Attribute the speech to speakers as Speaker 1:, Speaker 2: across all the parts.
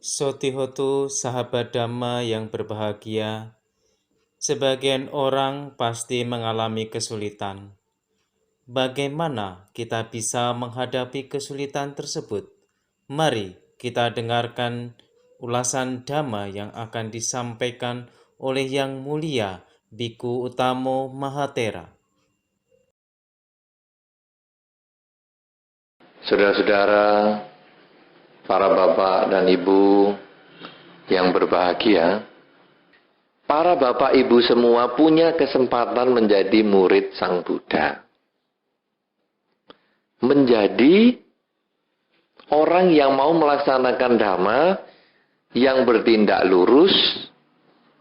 Speaker 1: Sotihotu sahabat Dhamma yang berbahagia, sebagian orang pasti mengalami kesulitan. Bagaimana kita bisa menghadapi kesulitan tersebut? Mari kita dengarkan ulasan Dhamma yang akan disampaikan oleh Yang Mulia Biku Utamo Mahatera.
Speaker 2: Saudara-saudara, para bapak dan ibu yang berbahagia, para bapak ibu semua punya kesempatan menjadi murid Sang Buddha. Menjadi orang yang mau melaksanakan Dhamma, yang bertindak lurus,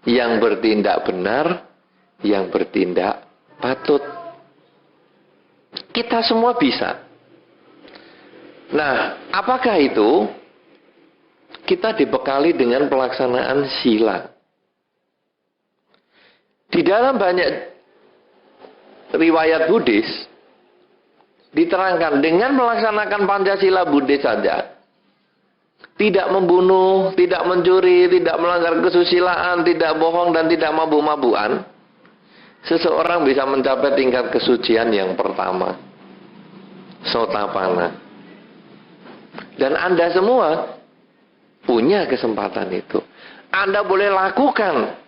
Speaker 2: yang bertindak benar, yang bertindak patut. Kita semua bisa. Nah, apakah itu? Kita dibekali dengan pelaksanaan sila. Di dalam banyak riwayat Buddhis diterangkan dengan melaksanakan Pancasila Buddhis saja, tidak membunuh, tidak mencuri, tidak melanggar kesusilaan, tidak bohong dan tidak mabuk-mabukan, seseorang bisa mencapai tingkat kesucian yang pertama, Sotapanna. Dan Anda semua punya kesempatan itu. Anda boleh lakukan.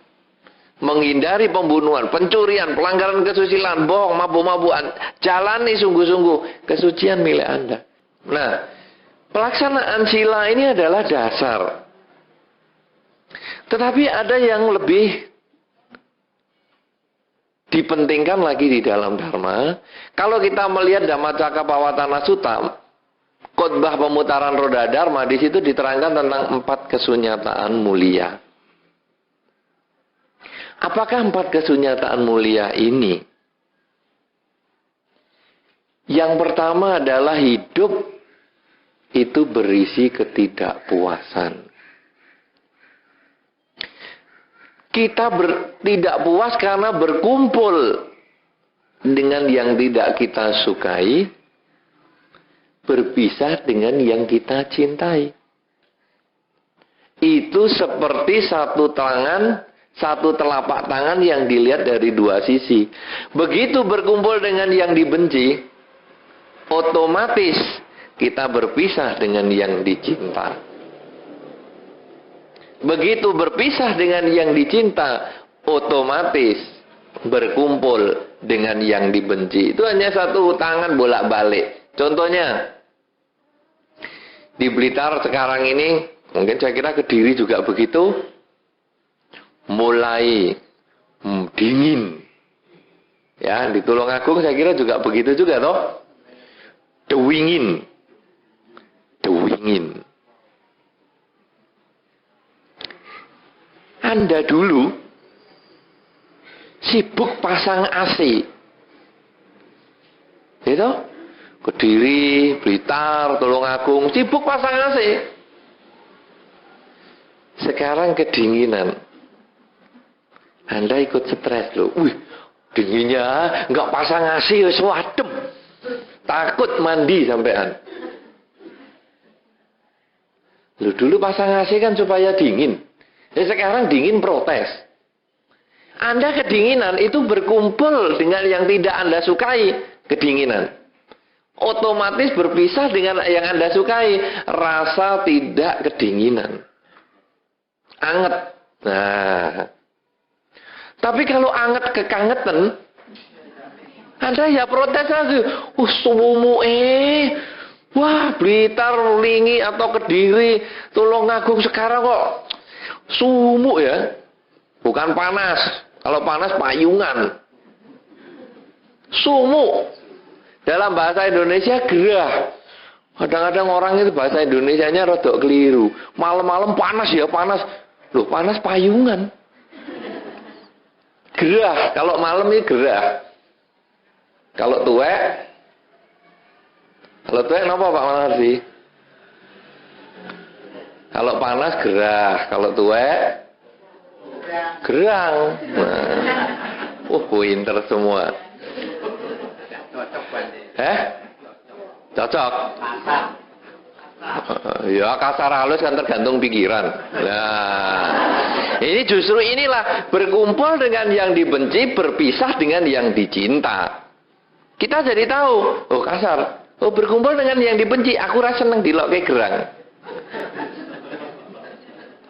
Speaker 2: Menghindari pembunuhan, pencurian, pelanggaran kesusilaan, bohong, mabuk-mabukan. Jalani sungguh-sungguh kesucian milik Anda. Nah, pelaksanaan sila ini adalah dasar. Tetapi ada yang lebih dipentingkan lagi di dalam Dharma. Kalau kita melihat Dhammacakkappavattana Sutta, khotbah pemutaran roda Dharma, di situ diterangkan tentang 4 kesunyataan mulia. Apakah 4 kesunyataan mulia ini? Yang pertama adalah hidup itu berisi ketidakpuasan. Kita tidak puas karena berkumpul dengan yang tidak kita sukai, berpisah dengan yang kita cintai. Itu seperti satu telapak tangan yang dilihat dari 2 sisi. Begitu berkumpul dengan yang dibenci, otomatis kita berpisah dengan yang dicinta. Begitu berpisah dengan yang dicinta, otomatis berkumpul dengan yang dibenci. Itu hanya satu tangan bolak-balik. Contohnya, di Blitar sekarang ini, mungkin saya kira Kediri juga begitu, mulai dingin. Ya, di Tulungagung saya kira juga begitu juga toh. Dewingin. Anda dulu sibuk pasang AC. Gitu? Kediri, Blitar, Tulungagung sibuk pasang AC. Sekarang kedinginan. Anda ikut stres loh. Wih, dinginnya nggak pasang AC, wis wadem. Takut mandi sampean. Loh, dulu pasang AC kan supaya dingin. Sekarang dingin protes. Anda kedinginan itu berkumpul dengan yang tidak Anda sukai, kedinginan. Otomatis berpisah dengan yang Anda sukai, rasa tidak kedinginan. Anget. Nah, tapi kalau anget kekangetan, Anda ya protes aja. Sumu wah, Blitar, Lingi atau Kediri, Tulungagung sekarang kok sumuk ya. Bukan panas. Kalau panas payungan. Sumuk. Dalam bahasa Indonesia gerah. Kadang-kadang orang itu bahasa Indonesianya rodok keliru. Malam-malam panas ya, panas. Loh, panas payungan. Gerah, kalau malam ini gerah. Kalau tuwek kenapa Pak Manardi? Kalau panas gerah, kalau tuwek gerang. Nah, pinter semua. Cocok. Ya kasar halus kan tergantung pikiran. Nah, ini justru inilah berkumpul dengan yang dibenci, berpisah dengan yang dicinta. Kita jadi tahu, oh kasar. Oh berkumpul dengan yang dibenci, aku rasa seneng dilokke gerang.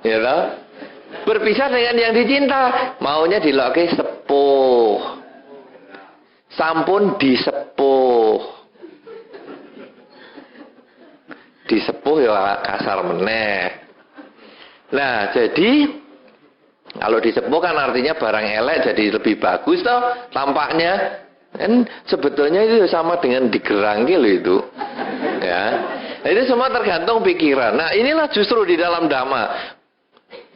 Speaker 2: Ya toh? Berpisah dengan yang dicinta, maunya dilokke sepuh. Sampun disepuh. Disepuh ya kasar meneh. Nah, jadi kalau disepuh kan artinya barang elek jadi lebih bagus toh tampaknya. Kan sebetulnya itu sama dengan digerangi loh itu. Ya. Itu semua tergantung pikiran. Nah, inilah justru di dalam Dhamma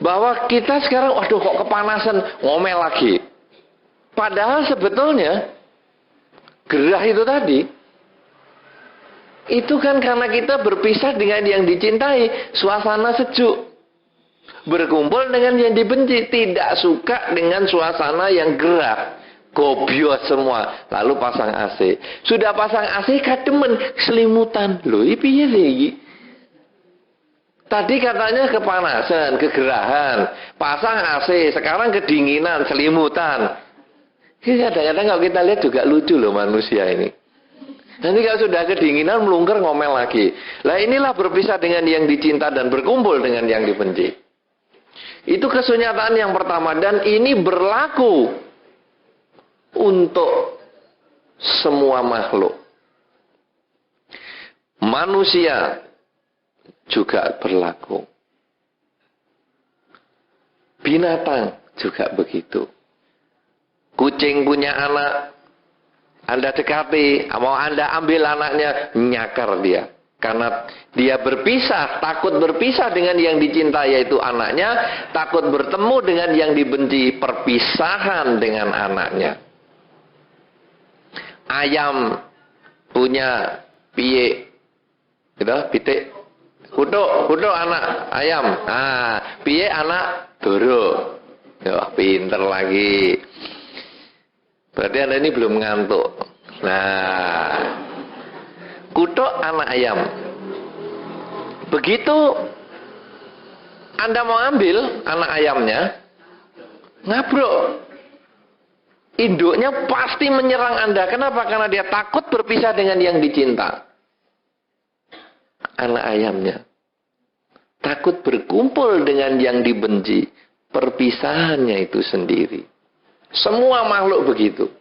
Speaker 2: bahwa kita sekarang waduh kok kepanasan, ngomel lagi. Padahal sebetulnya gerah itu tadi itu kan karena kita berpisah dengan yang dicintai, suasana sejuk. Berkumpul dengan yang dibenci, tidak suka dengan suasana yang gerah. Gobios semua, lalu pasang AC. Sudah pasang AC kademen selimutan. Loh, ini piye sih? Tadi katanya kepanasan, kegerahan, pasang AC, sekarang kedinginan, selimutan. Ini kadang-kadang kalau kita lihat juga lucu loh manusia ini. Nanti kalau sudah kedinginan melungker ngomel lagi. Lah inilah berpisah dengan yang dicinta dan berkumpul dengan yang dibenci. Itu kesunyataan yang pertama dan ini berlaku untuk semua makhluk. Manusia juga berlaku. Binatang juga begitu. Kucing punya anak, Anda dekati, mau Anda ambil anaknya, nyakar dia. Karena dia berpisah, takut berpisah dengan yang dicinta yaitu anaknya, takut bertemu dengan yang dibenci, perpisahan dengan anaknya. Ayam punya piye, gitu, pitik, kutuk anak ayam. Ah, piye anak doro. Ya, pinter lagi. Berarti Anda ini belum ngantuk. Nah, kutuk anak ayam. Begitu Anda mau ambil anak ayamnya, ngabruk. Induknya pasti menyerang Anda. Kenapa? Karena dia takut berpisah dengan yang dicinta. Anak ayamnya. Takut berkumpul dengan yang dibenci. Perpisahannya itu sendiri. Semua makhluk begitu.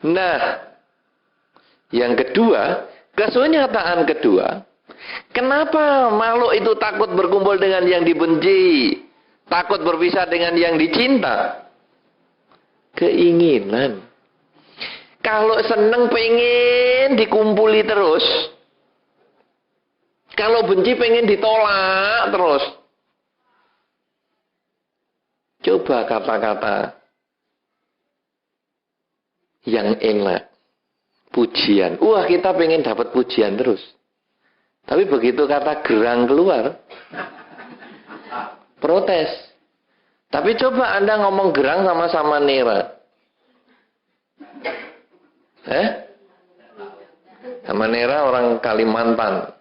Speaker 2: Nah, yang kedua, kesunyataan kedua, kenapa makhluk itu takut berkumpul dengan yang dibenci? Takut berpisah dengan yang dicinta? Keinginan. Kalau seneng pengen dikumpuli terus. Kalau benci pengen ditolak terus. Coba kata-kata yang enak. Pujian. Wah, kita pengen dapat pujian terus. Tapi begitu kata gerang keluar, protes. Tapi coba Anda ngomong gerang sama Nera. Sama Nera orang Kalimantan.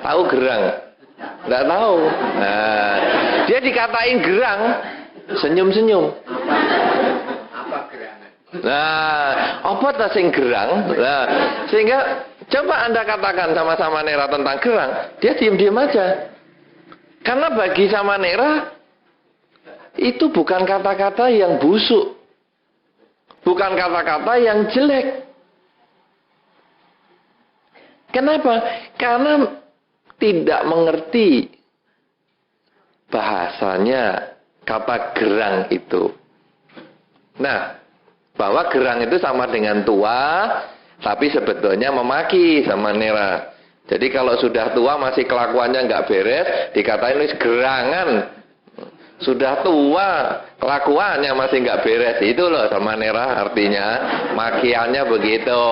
Speaker 2: Tahu gerang? Nggak tahu. Nah, dia dikatain gerang, senyum-senyum. Nah, apa tak sing gerang? Nah, sehingga coba Anda katakan sama Nera tentang gerang, dia diam-diam aja. Karena bagi sama Nera itu bukan kata-kata yang busuk. Bukan kata-kata yang jelek. Kenapa? Karena tidak mengerti bahasanya kata gerang itu. Nah, bahwa gerang itu sama dengan tua, tapi sebetulnya memaki sama Nera. Jadi kalau sudah tua masih kelakuannya nggak beres, dikatain ini gerangan. Sudah tua, kelakuannya masih nggak beres. Itu loh sama Nera artinya, makiannya begitu.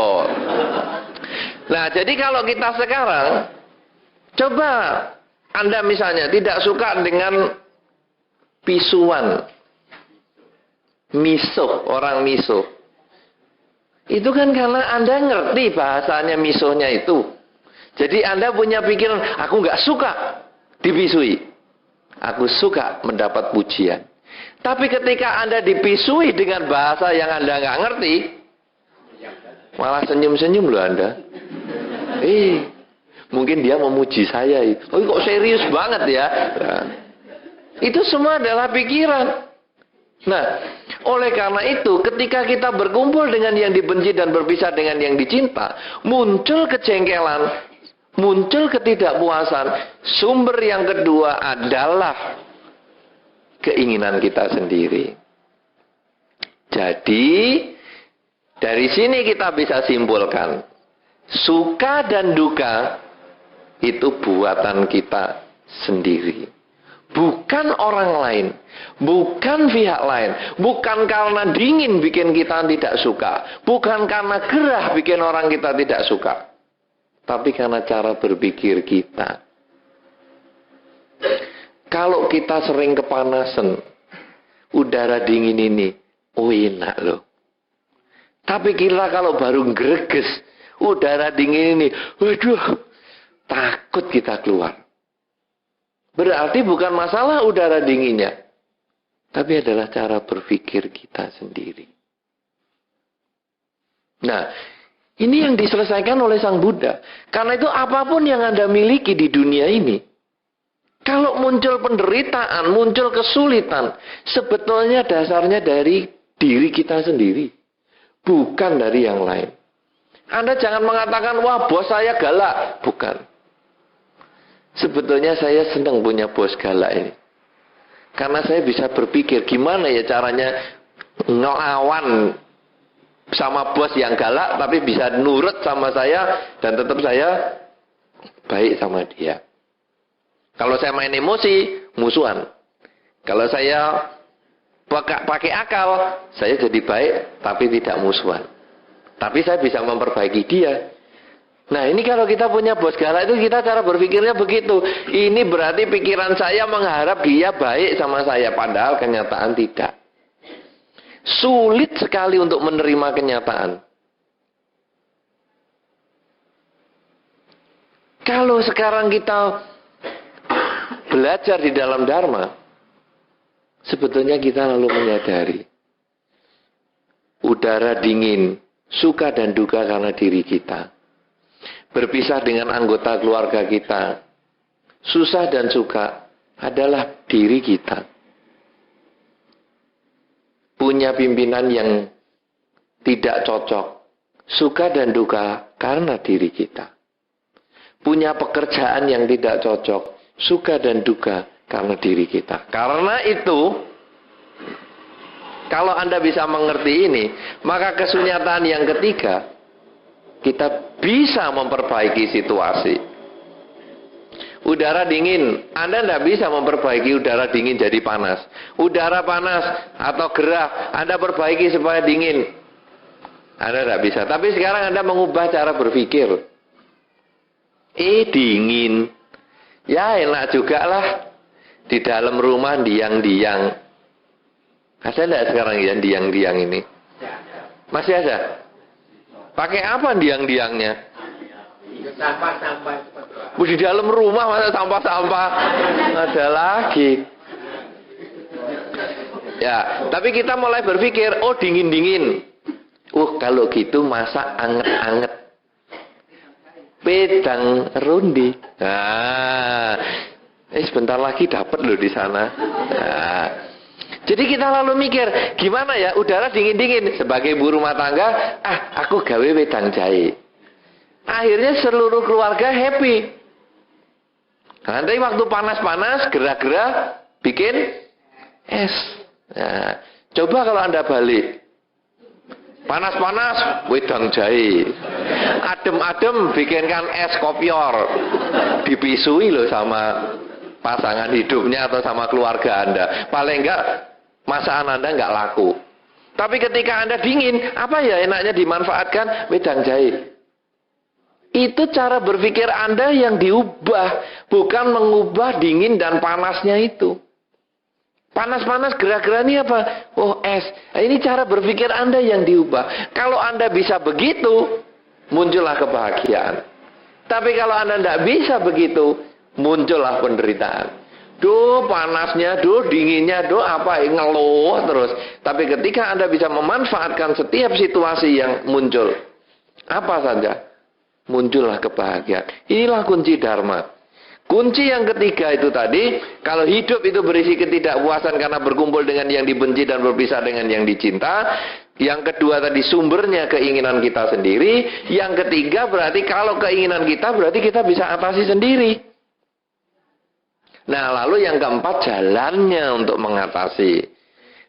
Speaker 2: Nah, jadi kalau kita sekarang, coba Anda misalnya tidak suka dengan pisuan. Misuh, orang misuh. Itu kan karena Anda ngerti bahasanya misuhnya itu. Jadi Anda punya pikiran, aku nggak suka dipisui. Aku suka mendapat pujian. Tapi ketika Anda dipisui dengan bahasa yang Anda nggak ngerti, malah senyum-senyum loh Anda. Mungkin dia memuji saya. Oh kok serius banget ya. Nah, itu semua adalah pikiran. Nah, oleh karena itu, ketika kita berkumpul dengan yang dibenci dan berpisah dengan yang dicinta, muncul kejengkelan, muncul ketidakpuasan. Sumber yang kedua adalah keinginan kita sendiri. Jadi, dari sini kita bisa simpulkan, suka dan duka itu buatan kita sendiri. Bukan orang lain, bukan pihak lain, bukan karena dingin bikin kita tidak suka, bukan karena gerah bikin orang kita tidak suka, tapi karena cara berpikir kita. Kalau kita sering kepanasan, udara dingin ini, oh enak loh. Tapi kita kalau baru greges, udara dingin ini, waduh, takut kita keluar. Berarti bukan masalah udara dinginnya, tapi adalah cara berpikir kita sendiri. Nah, ini yang diselesaikan oleh Sang Buddha. Karena itu apapun yang Anda miliki di dunia ini, kalau muncul penderitaan, muncul kesulitan, sebetulnya dasarnya dari diri kita sendiri, bukan dari yang lain. Anda jangan mengatakan, wah bos saya galak. Bukan. Sebetulnya saya senang punya bos galak ini. Karena saya bisa berpikir gimana ya caranya ngelawan sama bos yang galak, tapi bisa nurut sama saya dan tetap saya baik sama dia. Kalau saya main emosi, musuhan. Kalau saya pakai akal, saya jadi baik tapi tidak musuhan. Tapi saya bisa memperbaiki dia. Nah ini kalau kita punya bos galak itu kita cara berpikirnya begitu. Ini berarti pikiran saya mengharap dia baik sama saya. Padahal kenyataan tidak. Sulit sekali untuk menerima kenyataan. Kalau sekarang kita belajar di dalam Dharma, sebetulnya kita lalu menyadari udara dingin, suka dan duka karena diri kita. Berpisah dengan anggota keluarga kita, susah dan suka adalah diri kita. Punya pimpinan yang tidak cocok, suka dan duka karena diri kita. Punya pekerjaan yang tidak cocok, suka dan duka karena diri kita. Karena itu, kalau Anda bisa mengerti ini, maka kesunyatan yang ketiga, kita bisa memperbaiki situasi. Udara dingin, Anda tidak bisa memperbaiki udara dingin jadi panas. Udara panas atau gerah, Anda perbaiki supaya dingin. Anda tidak bisa. Tapi sekarang Anda mengubah cara berpikir. Dingin. Ya enak juga lah. Di dalam rumah diang-diang. Ada tidak sekarang ya diang-diang ini? Masih ada? Pakai apa diang-diangnya? Sampah-sampah. Di dalam rumah masa sampah-sampah? Ada lagi. Ya, tapi kita mulai berpikir, oh dingin-dingin. Kalau gitu masak anget-anget. Pedang rundi. Nah, sebentar lagi dapat loh di sana. Nah, jadi kita lalu mikir, gimana ya udara dingin-dingin. Sebagai ibu rumah tangga, aku gawe wedang jahe. Akhirnya seluruh keluarga happy. Nanti waktu panas-panas, gerah-gerah, bikin es. Nah, coba kalau Anda balik. Panas-panas, wedang jahe. Adem-adem, bikinkan es kopior. Dipisui loh sama pasangan hidupnya atau sama keluarga Anda. Paling enggak, masakan Anda enggak laku. Tapi ketika Anda dingin, apa ya enaknya dimanfaatkan? Wedang jahe. Itu cara berpikir Anda yang diubah, bukan mengubah dingin dan panasnya itu. Panas-panas gerah-gerah ini apa? Oh es. Nah, ini cara berpikir Anda yang diubah. Kalau Anda bisa begitu, muncullah kebahagiaan. Tapi kalau Anda tidak bisa begitu, muncullah penderitaan. Duh panasnya, duh dinginnya, duh apa, ngeluh terus. Tapi ketika Anda bisa memanfaatkan setiap situasi yang muncul, apa saja, muncullah kebahagiaan. Inilah kunci Dharma. Kunci yang ketiga itu tadi, kalau hidup itu berisi ketidakpuasan karena berkumpul dengan yang dibenci dan berpisah dengan yang dicinta. Yang kedua tadi sumbernya keinginan kita sendiri. Yang ketiga berarti kalau keinginan kita berarti kita bisa atasi sendiri. Nah lalu yang keempat jalannya untuk mengatasi.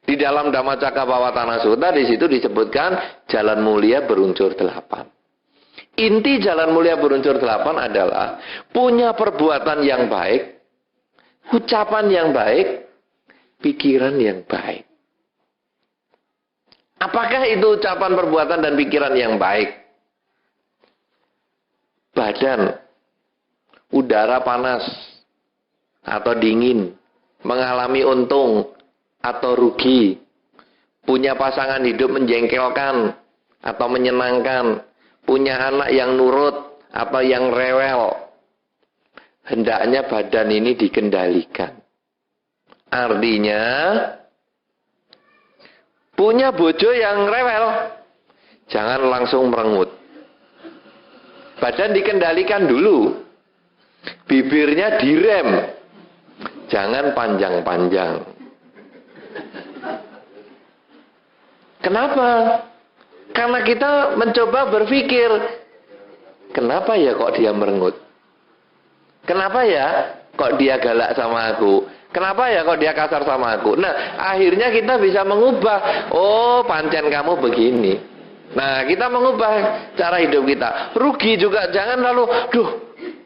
Speaker 2: Di dalam Dhammacakkappavattana Sutta di situ disebutkan jalan mulia berunsur 8. Inti jalan mulia berunsur 8 adalah punya perbuatan yang baik, ucapan yang baik, pikiran yang baik. Apakah itu ucapan, perbuatan, dan pikiran yang baik? Badan, udara panas atau dingin, mengalami untung atau rugi, punya pasangan hidup menjengkelkan atau menyenangkan, punya anak yang nurut atau yang rewel. Hendaknya badan ini dikendalikan. Artinya, punya bojo yang rewel, jangan langsung merengut. Badan dikendalikan dulu. Bibirnya direm, jangan panjang-panjang. Kenapa? Karena kita mencoba berpikir, kenapa ya kok dia merengut? Kenapa ya kok dia galak sama aku? Kenapa ya kok dia kasar sama aku? Nah, akhirnya kita bisa mengubah. Oh, pancen kamu begini. Nah, kita mengubah cara hidup kita. Rugi juga, jangan lalu, duh,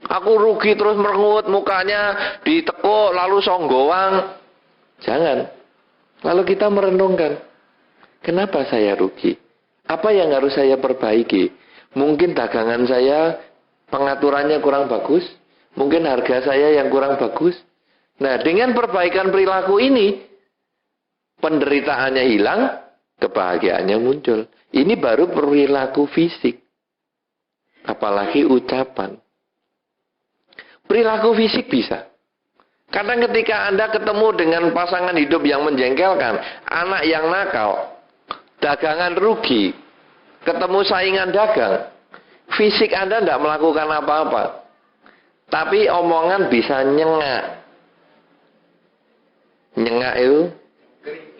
Speaker 2: aku rugi terus merengut, mukanya ditekuk, lalu songgoang. Jangan. Lalu kita merenungkan, kenapa saya rugi? Apa yang harus saya perbaiki? Mungkin dagangan saya pengaturannya kurang bagus. Mungkin harga saya yang kurang bagus. Nah, dengan perbaikan perilaku ini, penderitaannya hilang, kebahagiaannya muncul. Ini baru perilaku fisik. Apalagi ucapan. Perilaku fisik bisa. Karena ketika Anda ketemu dengan pasangan hidup yang menjengkelkan, anak yang nakal, dagangan rugi, ketemu saingan dagang, fisik Anda tidak melakukan apa-apa. Tapi omongan bisa nyengak. Nyengak itu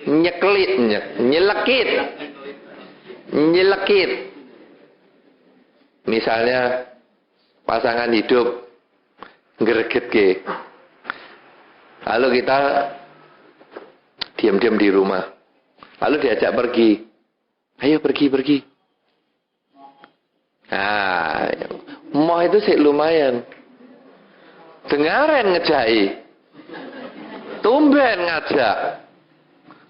Speaker 2: nyeklit, nyelekit. Nyelekit. Misalnya pasangan hidup greget ke. Lalu kita diam-diam di rumah. Lalu diajak pergi. Ayo pergi. Nah, mau itu sih lumayan. Dengaren ngejai. Tumben ngajak.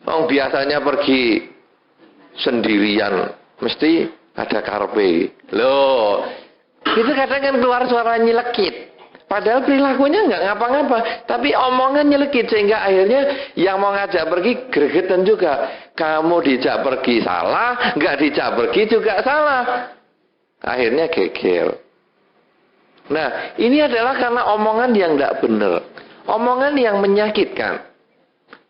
Speaker 2: Oh, biasanya pergi sendirian, mesti ada karpe. Loh, itu kadang kan keluar suara nyelekit. Padahal perilakunya nggak ngapa-ngapa, tapi omongan nyelekit sehingga akhirnya yang mau ngajak pergi gregetan juga. Kamu dijak pergi salah, nggak dijak pergi juga salah. Akhirnya geger. Nah, ini adalah karena omongan yang nggak benar. Omongan yang menyakitkan.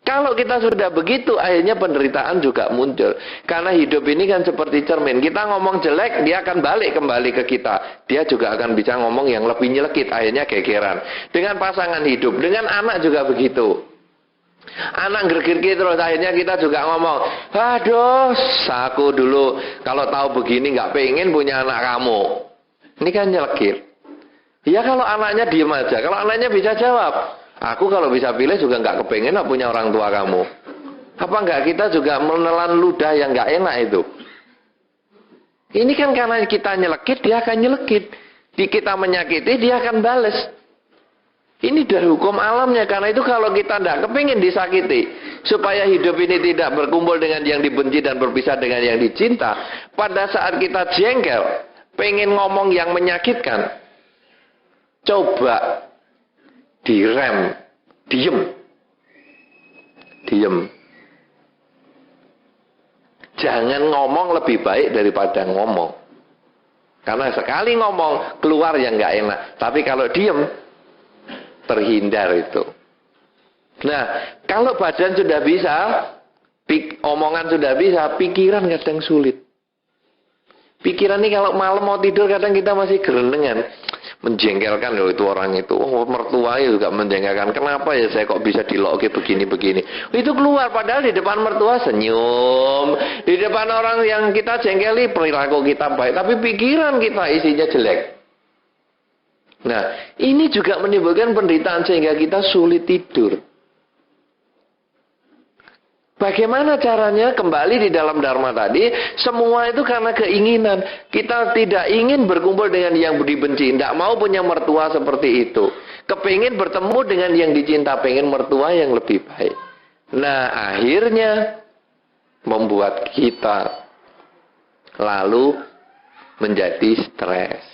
Speaker 2: Kalau kita sudah begitu, akhirnya penderitaan juga muncul. Karena hidup ini kan seperti cermin. Kita ngomong jelek, dia akan balik kembali ke kita. Dia juga akan bisa ngomong yang lebih nyelekit, akhirnya gegeran. Dengan pasangan hidup, dengan anak juga begitu. Anak gergir terus, akhirnya kita juga ngomong, aduh, aku dulu kalau tahu begini nggak pengen punya anak kamu. Ini kan nyelekit. Ya kalau anaknya diem aja, kalau anaknya bisa jawab. Aku kalau bisa pilih juga nggak kepengen lah punya orang tua kamu. Apa nggak kita juga menelan ludah yang nggak enak itu? Ini kan karena kita nyelekit, dia akan nyelekit. Kita menyakiti, dia akan bales. Ini dari hukum alamnya. Karena itu kalau kita nggak kepengen disakiti, supaya hidup ini tidak berkumpul dengan yang dibenci dan berpisah dengan yang dicinta. Pada saat kita jengkel, pengen ngomong yang menyakitkan, coba direm, diem. Jangan ngomong lebih baik daripada ngomong. Karena sekali ngomong, keluar yang nggak enak. Tapi kalau diem, terhindar itu. Nah, kalau badan sudah bisa, omongan sudah bisa, pikiran kadang sulit. Pikiran ini kalau malam mau tidur kadang kita masih gerendengan. Menjengkelkan loh itu orang itu. Oh, mertuanya juga menjengkelkan. Kenapa ya saya kok bisa diloki begini-begini. Itu keluar padahal di depan mertua senyum. Di depan orang yang kita jengkeli perilaku kita baik. Tapi pikiran kita isinya jelek. Nah, ini juga menimbulkan penderitaan sehingga kita sulit tidur. Bagaimana caranya kembali di dalam Dharma tadi? Semua itu karena keinginan. Kita tidak ingin berkumpul dengan yang dibenci. Tidak mau punya mertua seperti itu. Kepingin bertemu dengan yang dicinta. Pengen mertua yang lebih baik. Nah, akhirnya membuat kita lalu menjadi stres.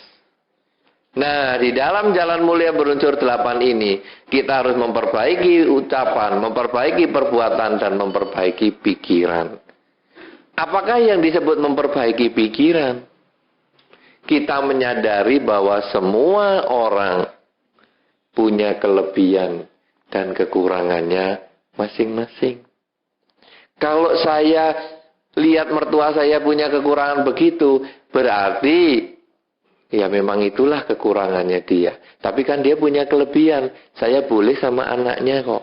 Speaker 2: Nah, di dalam jalan mulia berunsur 8 ini, kita harus memperbaiki ucapan, memperbaiki perbuatan, dan memperbaiki pikiran. Apakah yang disebut memperbaiki pikiran? Kita menyadari bahwa semua orang punya kelebihan dan kekurangannya masing-masing. Kalau saya lihat mertua saya punya kekurangan begitu, berarti ya memang itulah kekurangannya dia. Tapi kan dia punya kelebihan. Saya boleh sama anaknya kok.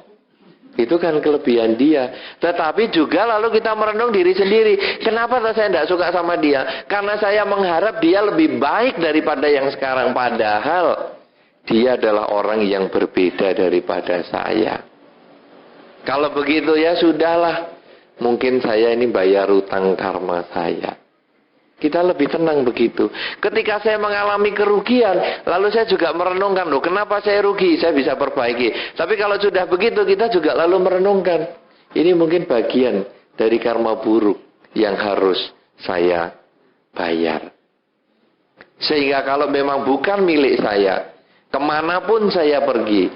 Speaker 2: Itu kan kelebihan dia. Tetapi juga lalu kita merenung diri sendiri. Kenapa saya tidak suka sama dia? Karena saya mengharap dia lebih baik daripada yang sekarang. Padahal dia adalah orang yang berbeda daripada saya. Kalau begitu ya sudahlah. Mungkin saya ini bayar utang karma saya. Kita lebih tenang begitu. Ketika saya mengalami kerugian, lalu saya juga merenungkan, loh, kenapa saya rugi? Saya bisa perbaiki. Tapi kalau sudah begitu, kita juga lalu merenungkan. Ini mungkin bagian dari karma buruk yang harus saya bayar. Sehingga kalau memang bukan milik saya, kemanapun saya pergi,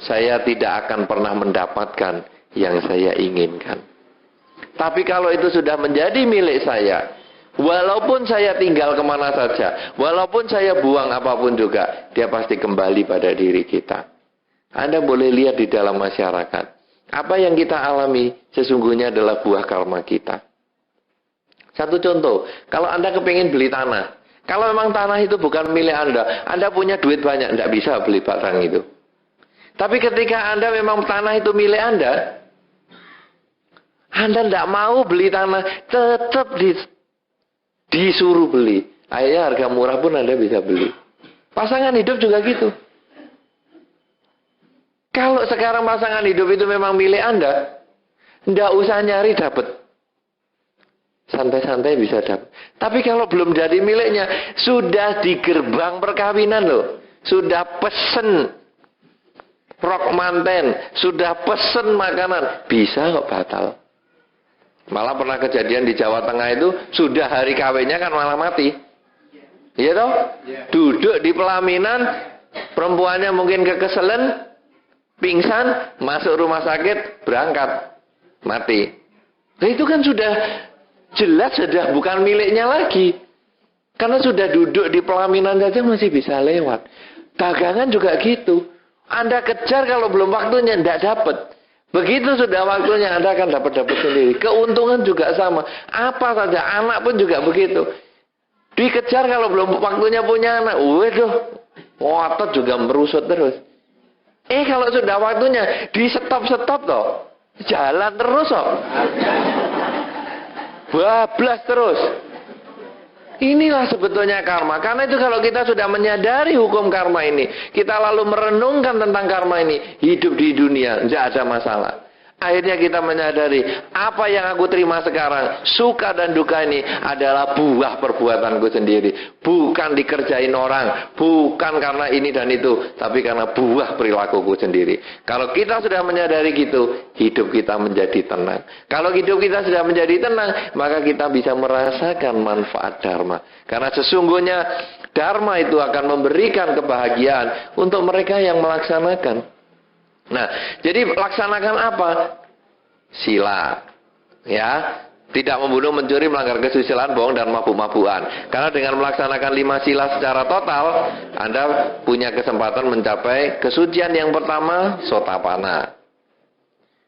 Speaker 2: saya tidak akan pernah mendapatkan yang saya inginkan. Tapi kalau itu sudah menjadi milik saya, walaupun saya tinggal kemana saja, walaupun saya buang apapun juga, dia pasti kembali pada diri kita. Anda boleh lihat di dalam masyarakat. Apa yang kita alami sesungguhnya adalah buah karma kita. Satu contoh, kalau Anda kepingin beli tanah. Kalau memang tanah itu bukan milik Anda punya duit banyak, tidak bisa beli barang itu. Tapi ketika Anda memang tanah itu milik Anda tidak mau beli tanah, tetap disuruh beli. Akhirnya harga murah pun Anda bisa beli. Pasangan hidup juga gitu. Kalau sekarang pasangan hidup itu memang milik Anda, tidak usah nyari dapat. Santai-santai bisa dapat. Tapi kalau belum jadi miliknya, sudah di gerbang perkawinan loh. Sudah pesen rok manten, sudah pesen makanan, bisa kok batal. Malah pernah kejadian di Jawa Tengah itu, sudah hari kawinnya kan malah mati. Iya toh? Duduk di pelaminan, perempuannya mungkin kekeselen, pingsan, masuk rumah sakit, berangkat, mati. Nah itu kan sudah jelas sudah bukan miliknya lagi. Karena sudah duduk di pelaminan saja masih bisa lewat. Dagangan juga gitu. Anda kejar kalau belum waktunya, tidak dapat. Begitu sudah waktunya Anda akan dapat sendiri. Keuntungan juga sama. Apa saja, anak pun juga begitu. Dikejar kalau belum waktunya punya anak. Waduh, otot juga merusut terus. Kalau sudah waktunya, di stop-stop toh. Jalan terus toh. Bablas terus. Inilah sebetulnya karma. Karena itu kalau kita sudah menyadari hukum karma ini, kita lalu merenungkan tentang karma ini, hidup di dunia, tidak ada masalah. Akhirnya kita menyadari, apa yang aku terima sekarang, suka dan duka ini adalah buah perbuatanku sendiri. Bukan dikerjain orang, bukan karena ini dan itu, tapi karena buah perilakuku sendiri. Kalau kita sudah menyadari gitu, hidup kita menjadi tenang. Kalau hidup kita sudah menjadi tenang, maka kita bisa merasakan manfaat Dharma. Karena sesungguhnya Dharma itu akan memberikan kebahagiaan untuk mereka yang melaksanakan. Nah, jadi laksanakan apa? Sila, ya. Tidak membunuh, mencuri, melanggar kesusilaan, bohong, dan mabuk-mabukan. Karena dengan melaksanakan 5 sila secara total, Anda punya kesempatan mencapai kesucian yang pertama, sotapana.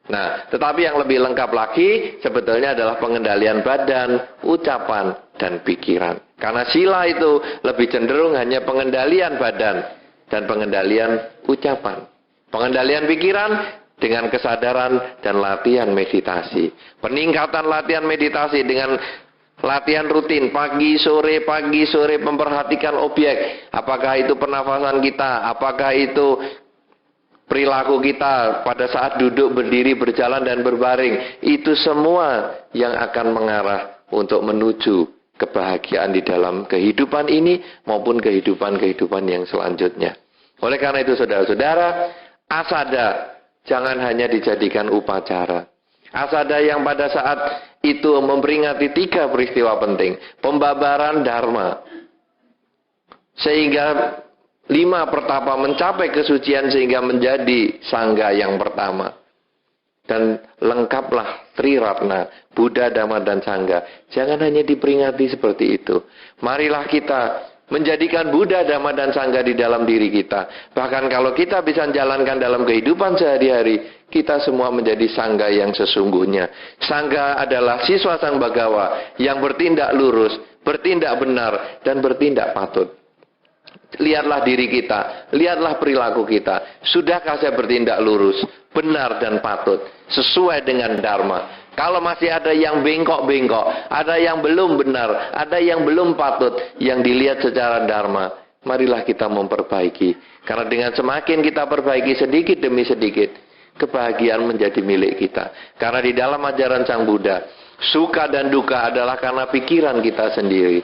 Speaker 2: Nah, tetapi yang lebih lengkap lagi sebetulnya adalah pengendalian badan, ucapan, dan pikiran. Karena sila itu lebih cenderung hanya pengendalian badan dan pengendalian ucapan. Pengendalian pikiran dengan kesadaran dan latihan meditasi. Peningkatan latihan meditasi dengan latihan rutin pagi sore memperhatikan objek. Apakah itu pernafasan kita, apakah itu perilaku kita pada saat duduk, berdiri, berjalan, dan berbaring. Itu semua yang akan mengarah untuk menuju kebahagiaan di dalam kehidupan ini maupun kehidupan-kehidupan yang selanjutnya. Oleh karena itu saudara-saudara, asada jangan hanya dijadikan upacara. Asada yang pada saat itu memperingati 3 peristiwa penting. Pembabaran Dharma. Sehingga 5 pertapa mencapai kesucian sehingga menjadi sangga yang pertama. Dan lengkaplah Triratna, Buddha, Dhamma, dan Sangga. Jangan hanya diperingati seperti itu. Marilah kita menjadikan Buddha, Dhamma, dan Sangga di dalam diri kita. Bahkan kalau kita bisa jalankan dalam kehidupan sehari-hari, kita semua menjadi Sangga yang sesungguhnya. Sangga adalah siswa Sang Bhagawa yang bertindak lurus, bertindak benar, dan bertindak patut. Lihatlah diri kita, lihatlah perilaku kita. Sudahkah saya bertindak lurus, benar dan patut, sesuai dengan Dharma? Kalau masih ada yang bengkok-bengkok, ada yang belum benar, ada yang belum patut, yang dilihat secara Dharma, marilah kita memperbaiki. Karena dengan semakin kita perbaiki sedikit demi sedikit, kebahagiaan menjadi milik kita. Karena di dalam ajaran Sang Buddha, suka dan duka adalah karena pikiran kita sendiri.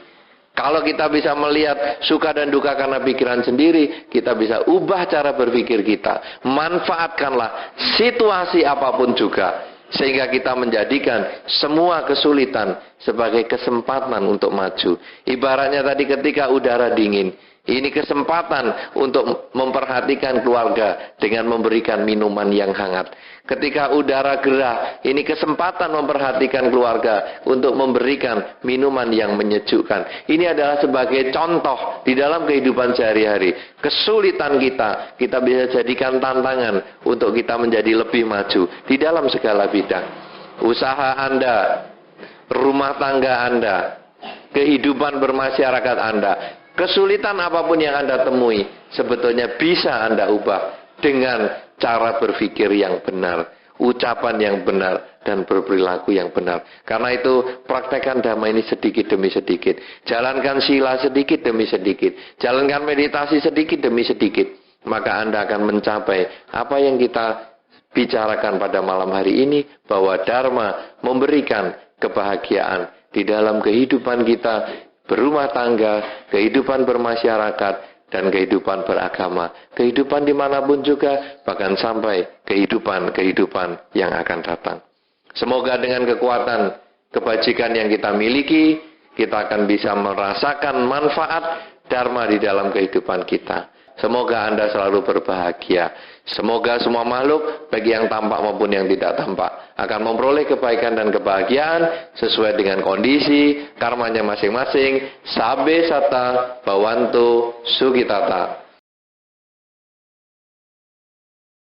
Speaker 2: Kalau kita bisa melihat suka dan duka karena pikiran sendiri, kita bisa ubah cara berpikir kita. Manfaatkanlah situasi apapun juga, sehingga kita menjadikan semua kesulitan sebagai kesempatan untuk maju. Ibaratnya tadi ketika udara dingin, ini kesempatan untuk memperhatikan keluarga dengan memberikan minuman yang hangat. Ketika udara gerah, ini kesempatan memperhatikan keluarga untuk memberikan minuman yang menyejukkan. Ini adalah sebagai contoh di dalam kehidupan sehari-hari. Kesulitan kita bisa jadikan tantangan untuk kita menjadi lebih maju di dalam segala bidang. Usaha Anda, rumah tangga Anda, kehidupan bermasyarakat Anda, kesulitan apapun yang Anda temui, sebetulnya bisa Anda ubah dengan cara berpikir yang benar, ucapan yang benar, dan berperilaku yang benar. Karena itu, praktekkan Dhamma ini sedikit demi sedikit. Jalankan sila sedikit demi sedikit. Jalankan meditasi sedikit demi sedikit. Maka Anda akan mencapai apa yang kita bicarakan pada malam hari ini, bahwa Dharma memberikan kebahagiaan di dalam kehidupan kita, berumah tangga, kehidupan bermasyarakat, dan kehidupan beragama, kehidupan dimanapun juga, bahkan sampai kehidupan yang akan datang. Semoga dengan kekuatan kebajikan yang kita miliki, kita akan bisa merasakan manfaat Dharma di dalam kehidupan kita. Semoga Anda selalu berbahagia. Semoga semua makhluk, baik yang tampak maupun yang tidak tampak, akan memperoleh kebaikan dan kebahagiaan sesuai dengan kondisi, karmanya masing-masing. Sabbe sata, bawantu, sugitata.